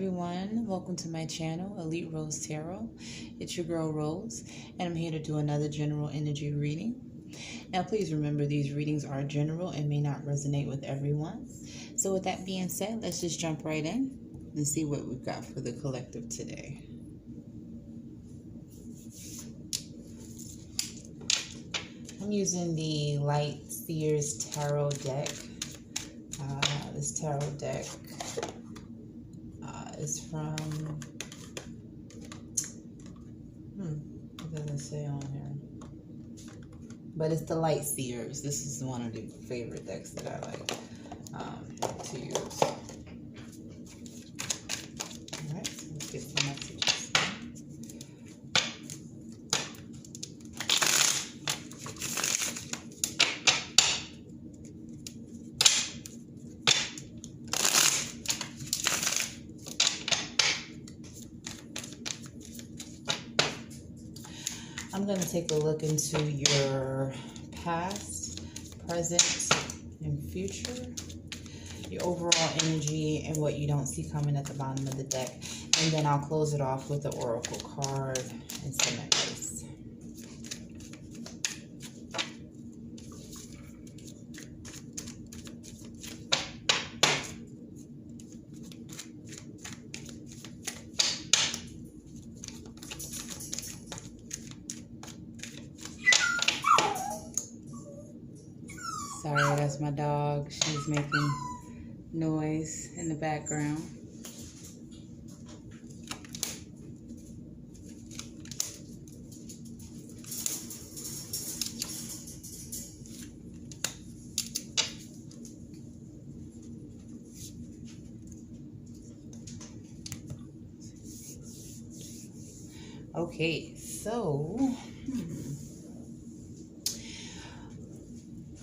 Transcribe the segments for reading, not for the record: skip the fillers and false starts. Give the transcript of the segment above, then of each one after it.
everyone, welcome to my channel, Elite Rose Tarot. It's your girl Rose, and I'm here to do another general energy reading. Now please remember, these readings are general and may not resonate with everyone. So with that being said, let's just jump right in and see what we've got for the collective today. I'm using the Light Seer's Tarot deck. This tarot deck is from, what does it say on here? But it's the Light Seers. This is one of the favorite decks that I like to use. Alright, so let's get some messages. I'm going to take a look into your past, present, and future, your overall energy, and what you don't see coming at the bottom of the deck. And then I'll close it off with the Oracle card and some advice. Sorry, that's my dog. She's making noise in the background. Okay, so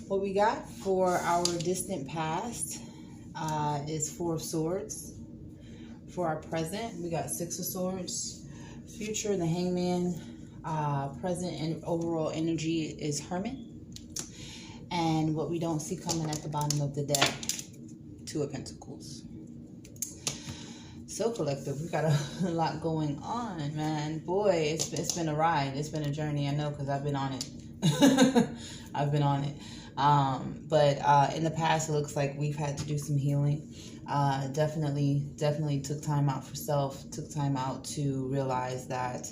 what we got for our distant past is Four of Swords. For our present, we got Six of Swords. Future, the Hangman. Present and overall energy is Hermit. And what we don't see coming at the bottom of the deck, Two of Pentacles. So collective, we got a lot going on, man. Boy, it's been a ride. It's been a journey, I know, because I've been on it. I've been on it. But in the past, it looks like we've had to do some healing. Definitely took time out for self, took time out to realize that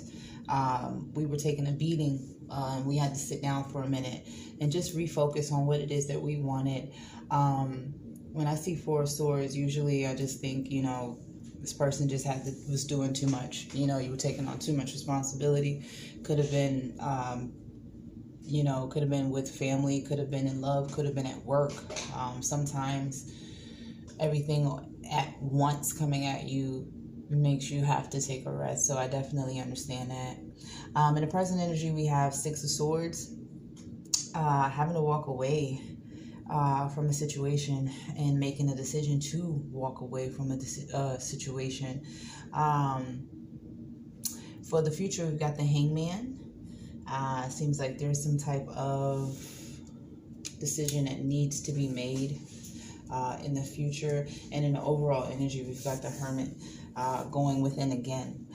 we were taking a beating. We had to sit down for a minute and just refocus on what it is that we wanted. When I see Four of Swords, usually I just think, you know, this person just was doing too much. You know, you were taking on too much responsibility. Could have been you know, could have been with family, could have been in love, could have been at work. Sometimes everything at once coming at you makes you have to take a rest. So I definitely understand that. In the present energy, we have Six of Swords. Having to walk away from a situation and making a decision to walk away from a situation. For the future, we've got the Hangman. Seems like there's some type of decision that needs to be made in the future. And in the overall energy, we've got the Hermit going within again.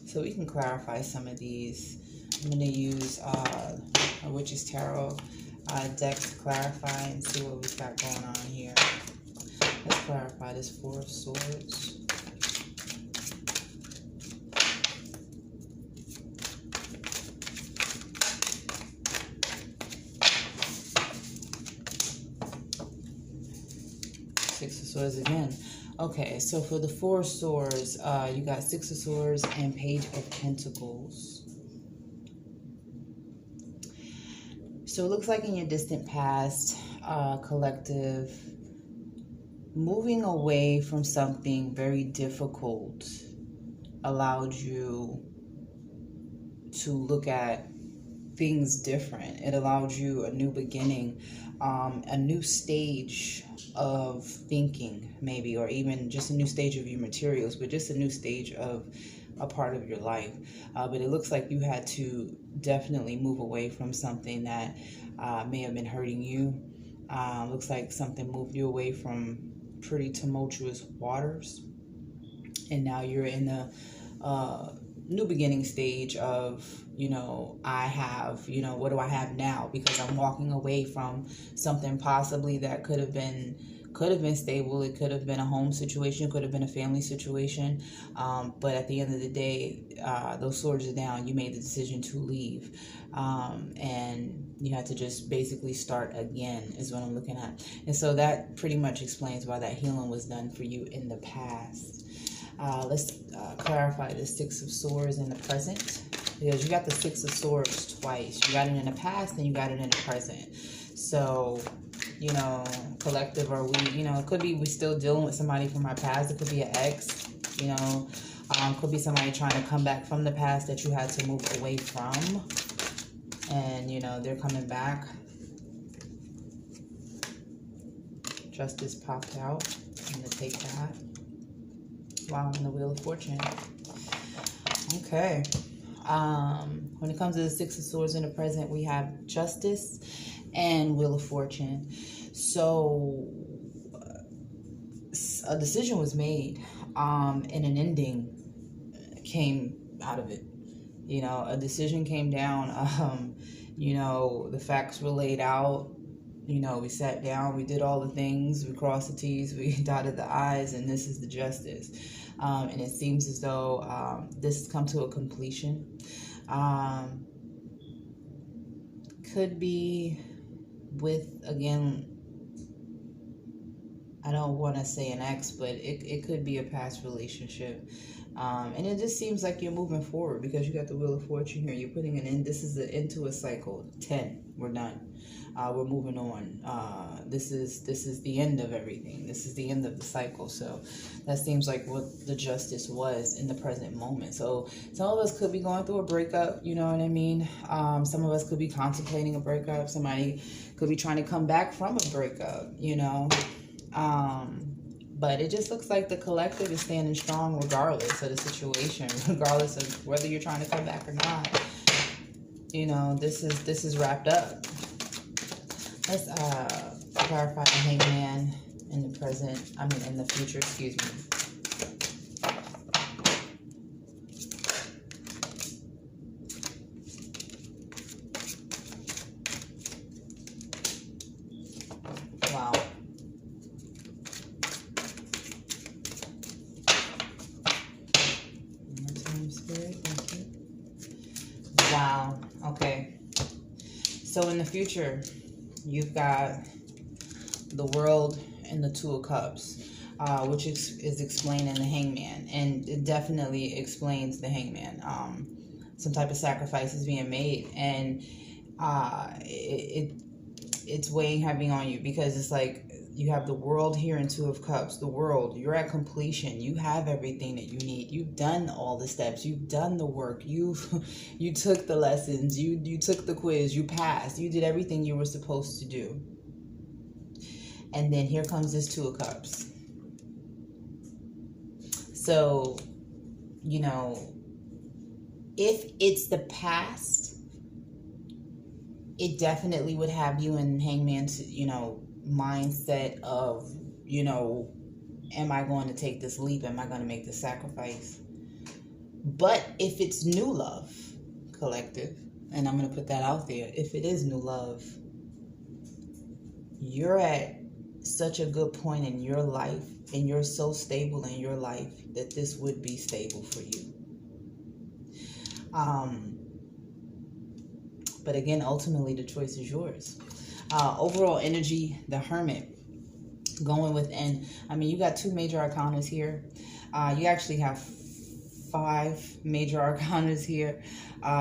So we can clarify some of these. I'm going to use a Witch's Tarot deck to clarify and see what we've got going on here. Let's clarify this Four of Swords. Six of Swords again. Okay, so for the Four of Swords, you got Six of Swords and Page of Pentacles. So it looks like in your distant past, collective, moving away from something very difficult allowed you to look at things different. It allowed you a new beginning, a new stage of thinking, maybe, or even just a new stage of your materials, but just a new stage of a part of your life. But it looks like you had to definitely move away from something that may have been hurting you. Looks like something moved you away from pretty tumultuous waters. And now you're in the new beginning stage of, I have, what do I have now? Because I'm walking away from something possibly that could have been stable. It could have been a home situation, could have been a family situation. But at the end of the day, those swords are down. You made the decision to leave. And you had to just basically start again is what I'm looking at. And so that pretty much explains why that healing was done for you in the past. Let's clarify the Six of Swords in the present, because you got the Six of Swords twice. You got it in the past and you got it in the present. So, collective, or we, it could be we still dealing with somebody from our past. It could be an ex, could be somebody trying to come back from the past that you had to move away from. And, they're coming back. Justice popped out. I'm going to take that. Wow, and the Wheel of Fortune. Okay. When it comes to the Six of Swords in the present, we have Justice and Wheel of Fortune. So a decision was made, and an ending came out of it. A decision came down. The facts were laid out. We sat down, we did all the things, we crossed the T's, we dotted the I's, and this is the justice. And it seems as though this has come to a completion. Could be with, again, I don't want to say an ex, but it could be a past relationship. And it just seems like you're moving forward because you got the Wheel of Fortune here. You're putting an end. This is the end to a cycle. 10. We're done. We're moving on. This is the end of everything. This is the end of the cycle. So that seems like what the justice was in the present moment. So some of us could be going through a breakup. You know what I mean? Some of us could be contemplating a breakup. Somebody could be trying to come back from a breakup. But it just looks like the collective is standing strong regardless of the situation, regardless of whether you're trying to come back or not. This is wrapped up. Let's clarify the Hangman in the present. In the future, excuse me. Wow. Wow. Okay. So in the future, you've got the World and the Two of Cups, which is explained in the Hangman, and it definitely explains the Hangman. Some type of sacrifice is being made, and it's weighing heavy on you because it's like you have the World here in Two of Cups. The World, you're at completion. You have everything that you need. You've done all the steps. You've done the work. You took the lessons. You took the quiz. You passed. You did everything you were supposed to do. And then here comes this Two of Cups. So, if it's the past, it definitely would have you in Hangman's, mindset of, am I going to take this leap? Am I going to make the sacrifice? But if it's new love, collective, and I'm going to put that out there, if it is new love, you're at such a good point in your life, and you're so stable in your life that this would be stable for you. But again, ultimately, the choice is yours. Overall energy, the Hermit, going within. You got two major arcanas here. You actually have 5 major arcanas here.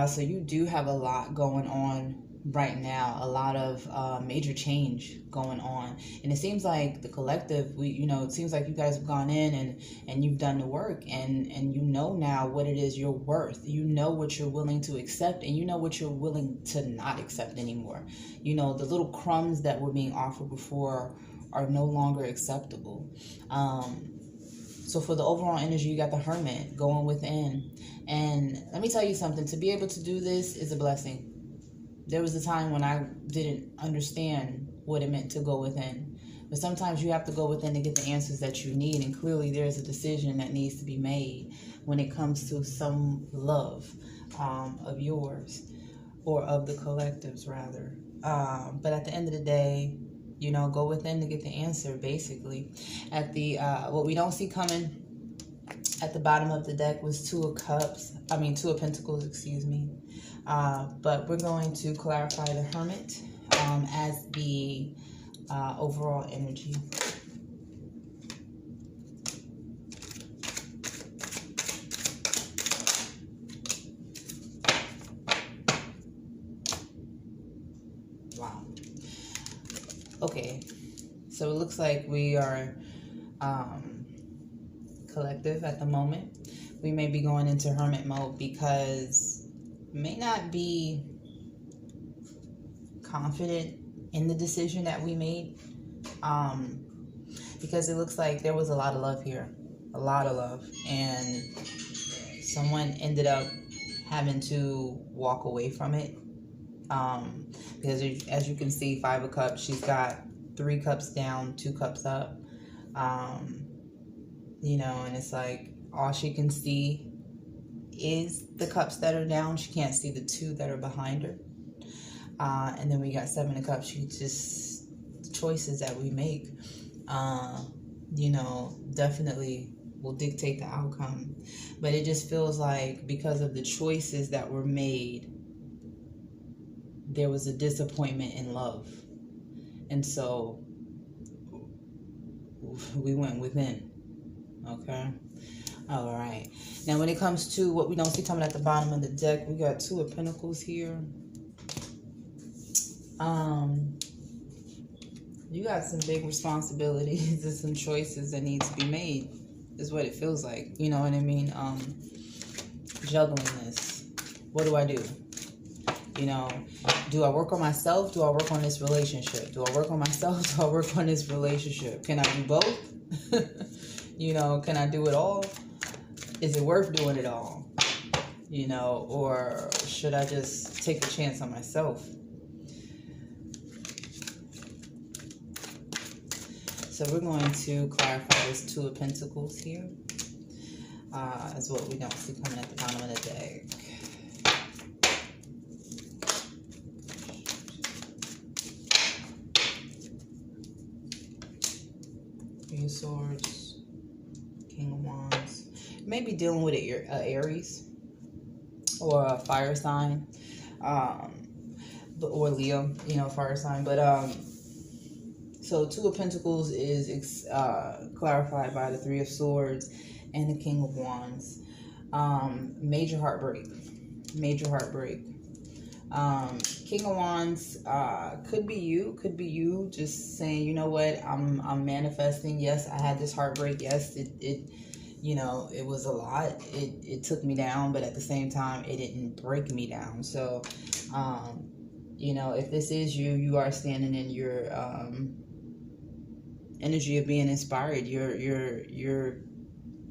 So you do have a lot going on right now, a lot of major change going on, and it seems like the collective, it seems like you guys have gone in and you've done the work, and now what it is you're worth. What you're willing to accept, and what you're willing to not accept anymore. The little crumbs that were being offered before are no longer acceptable. So for the overall energy, you got the Hermit going within, and let me tell you something, to be able to do this is a blessing. There was a time when I didn't understand what it meant to go within, But sometimes you have to go within to get the answers that you need. And clearly there's a decision that needs to be made when it comes to some love of yours, or of the collectives rather. But at the end of the day, you know, go within to get the answer, basically. At the what we don't see coming at the bottom of the deck was Two of Pentacles, excuse me. But we're going to clarify the Hermit as the overall energy. Wow. Okay, so it looks like we are collective at the moment. We may be going into hermit mode because we may not be confident in the decision that we made, because it looks like there was a lot of love here, a lot of love, and someone ended up having to walk away from it, because as you can see, 5 of Cups, she's got 3 cups down, 2 cups up, you know, and it's like all she can see is the cups that are down. She can't see the 2 that are behind her. And then we got 7 of Cups. She just, choices that we make, you know, definitely will dictate the outcome. But it just feels like because of the choices that were made, there was a disappointment in love. And so we went within. Okay. All right. Now, when it comes to what we don't see coming at the bottom of the deck, we got 2 of Pentacles here. You got some big responsibilities and some choices that need to be made, is what it feels like. You know what I mean? Juggling this. What do I do? You know, do I work on myself? Do I work on this relationship? Do I work on myself? Do I work on this relationship? Can I do both? You know, can I do it all? Is it worth doing it all? You know, or should I just take a chance on myself? So we're going to clarify this 2 of Pentacles here, as what we don't see coming at the bottom of the deck. King of Swords, King of Wands. Maybe dealing with a Aries or a fire sign, or Leo, you know, fire sign. But so 2 of Pentacles is clarified by the 3 of Swords and the King of Wands. Major heartbreak. Major heartbreak. King of Wands could be you just saying, you know what, I'm manifesting. Yes, I had this heartbreak. Yes, it you know, it was a lot. It took me down, but at the same time, it didn't break me down. So, you know, if this is you, you are standing in your energy of being inspired. You're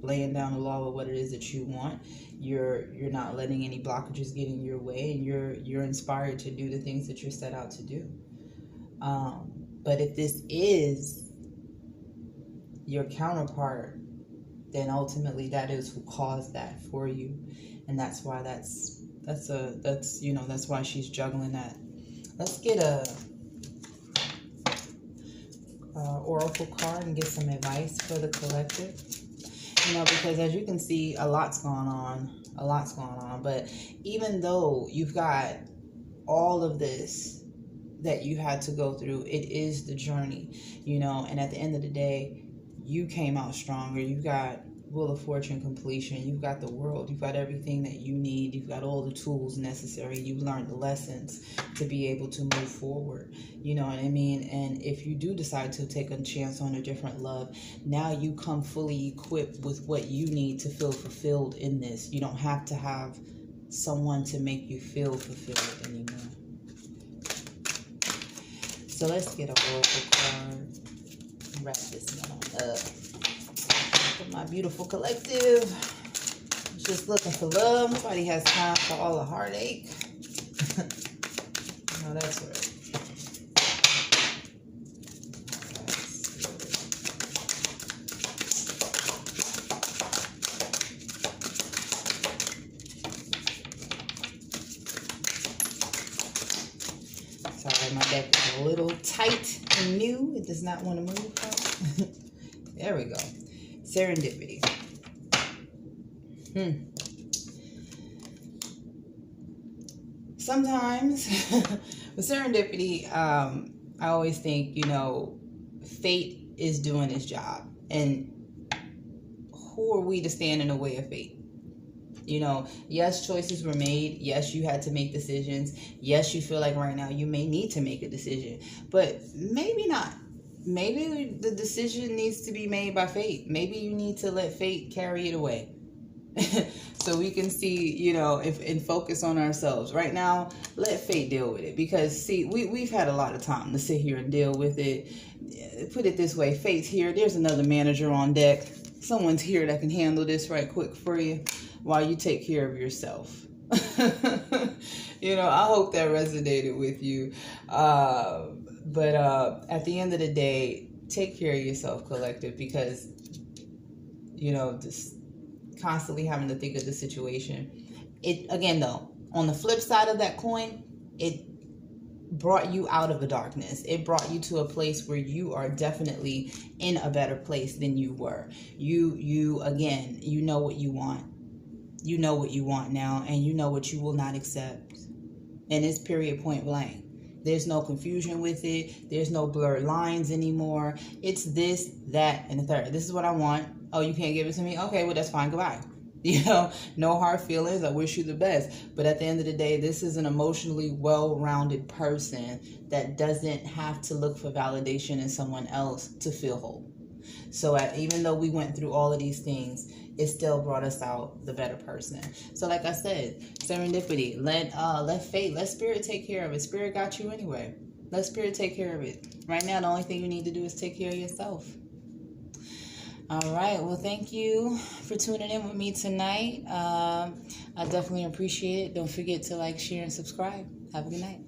laying down the law of what it is that you want. You're not letting any blockages get in your way, and you're inspired to do the things that you're set out to do. But if this is your counterpart, then ultimately that is who caused that for you, and that's why that's you know, that's why she's juggling that. Let's get a oracle card and get some advice for the collective. You know, because as you can see, a lot's going on. But even though you've got all of this that you had to go through, it is the journey, you know, and at the end of the day, you came out stronger. You've got Wheel of Fortune completion. You've got the world. You've got everything that you need. You've got all the tools necessary. You've learned the lessons to be able to move forward. You know what I mean? And if you do decide to take a chance on a different love, now you come fully equipped with what you need to feel fulfilled in this. You don't have to have someone to make you feel fulfilled anymore. So let's get an oracle card. Wrap this one up. My beautiful collective is just looking for love. Nobody has time for all the heartache. No, that's right. Let's sorry, my deck is a little tight and new. It does not want to move. There we go. Serendipity. Sometimes with serendipity, I always think, fate is doing its job. And who are we to stand in the way of fate? Yes, choices were made. Yes, you had to make decisions. Yes, you feel like right now you may need to make a decision, but maybe not. Maybe the decision needs to be made by fate. Maybe you need to let fate carry it away. So we can see, and focus on ourselves. Right now, let fate deal with it. Because, see, we've had a lot of time to sit here and deal with it. Put it this way, fate's here. There's another manager on deck. Someone's here that can handle this right quick for you while you take care of yourself. I hope that resonated with you. But at the end of the day, take care of yourself, collective, because, just constantly having to think of the situation. Again, though, on the flip side of that coin, it brought you out of the darkness. It brought you to a place where you are definitely in a better place than you were. Again, you know what you want. You know what you want now, and you know what you will not accept. And it's period, point blank. There's no confusion with it. There's no blurred lines anymore. It's this, that, and the third. This is what I want. Oh, you can't give it to me? Okay, well, that's fine. Goodbye. No hard feelings. I wish you the best. But at the end of the day, this is an emotionally well-rounded person that doesn't have to look for validation in someone else to feel whole. So even though we went through all of these things, it still brought us out the better person. So like I said, serendipity, let fate, let spirit take care of it. Spirit got you anyway. Let spirit take care of it. Right now, the only thing you need to do is take care of yourself. All right. Well, thank you for tuning in with me tonight. I definitely appreciate it. Don't forget to like, share, and subscribe. Have a good night.